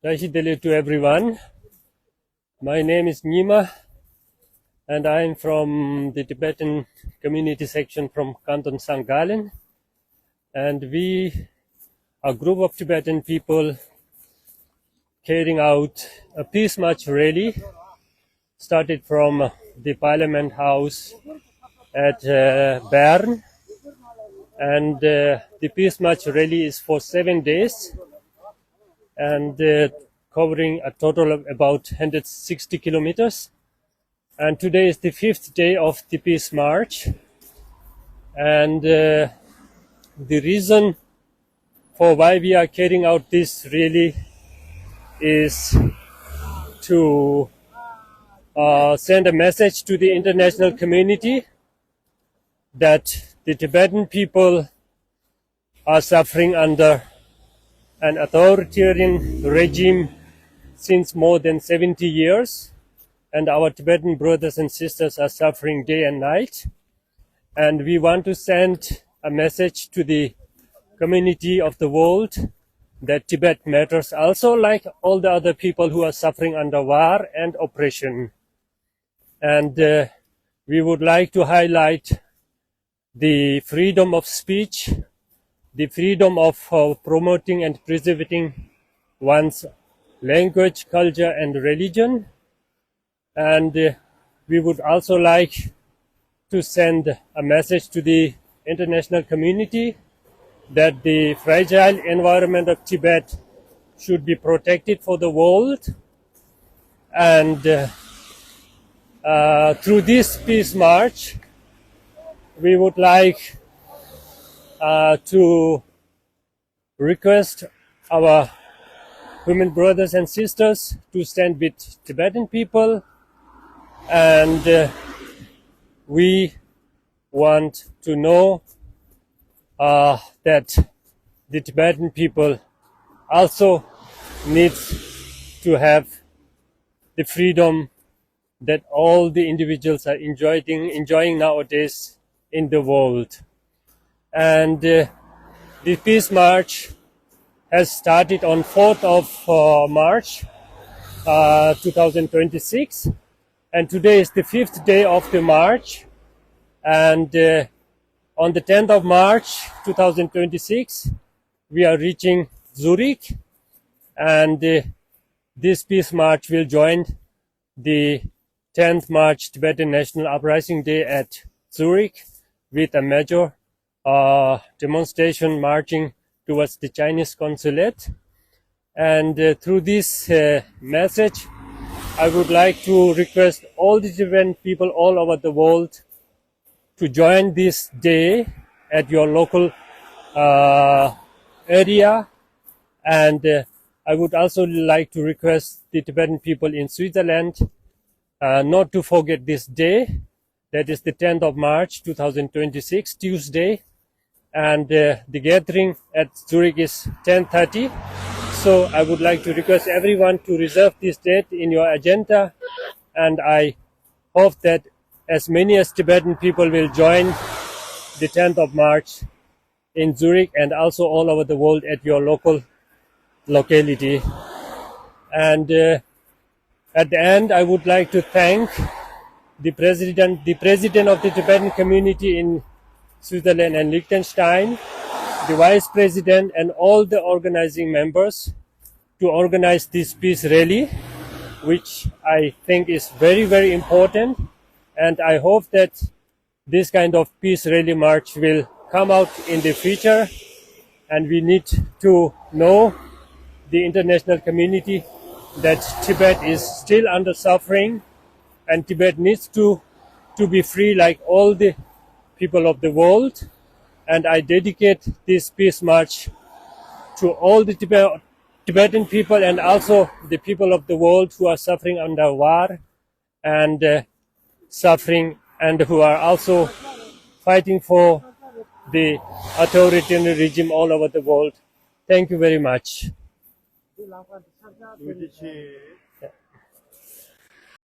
Rashidele to everyone. My name is Nima and I am from the Tibetan community section from Canton St. Gallen. And we, a group of Tibetan people, carrying out a peace march rally, started from the Parliament House at Bern. And the peace march rally is for 7 days and covering a total of about 160 kilometers. And today is the 5th day of the peace march. And the reason for why we are carrying out this rally is to send a message to the international community that the Tibetan people are suffering under an authoritarian regime since more than 70 years, and our Tibetan brothers and sisters are suffering day and night. And we want to send a message to the community of the world that Tibet matters also, like all the other people who are suffering under war and oppression. And we would like to highlight the freedom of speech, the freedom of promoting and preserving one's language, culture and religion. And we would also like to send a message to the international community that the fragile environment of Tibet should be protected for the world. And through this peace march, we would like to request our women brothers and sisters to stand with Tibetan people, and we want to know that the Tibetan people also needs to have the freedom that all the individuals are enjoying nowadays in the world. And the peace march has started on 4th of March 2026, and today is the 5th day of the march. And on the 10th of March 2026, we are reaching Zurich, and this peace march will join the 10th March Tibetan National Uprising Day at Zurich with a major demonstration marching towards the Chinese consulate. And through this message, I would like to request all the Tibetan people all over the world to join this day at your local area. And I would also like to request the Tibetan people in Switzerland not to forget this day. That is the 10th of March 2026, Tuesday. And the gathering at Zurich is 10:30. So I would like to request everyone to reserve this date in your agenda. And I hope that as many as Tibetan people will join the 10th of March in Zurich and also all over the world at your local locality. And at the end, I would like to thank the president of the Tibetan community in Switzerland and Liechtenstein, the vice president and all the organizing members to organize this peace rally, which I think is very, very important. And I hope that this kind of peace rally march will come out in the future. And we need to know the international community that Tibet is still under suffering, and Tibet needs to be free like all the people of the world. And I dedicate this peace march to all the Tibetan people and also the people of the world who are suffering under war and suffering, and who are also fighting for the authoritarian regime all over the world. Thank you very much.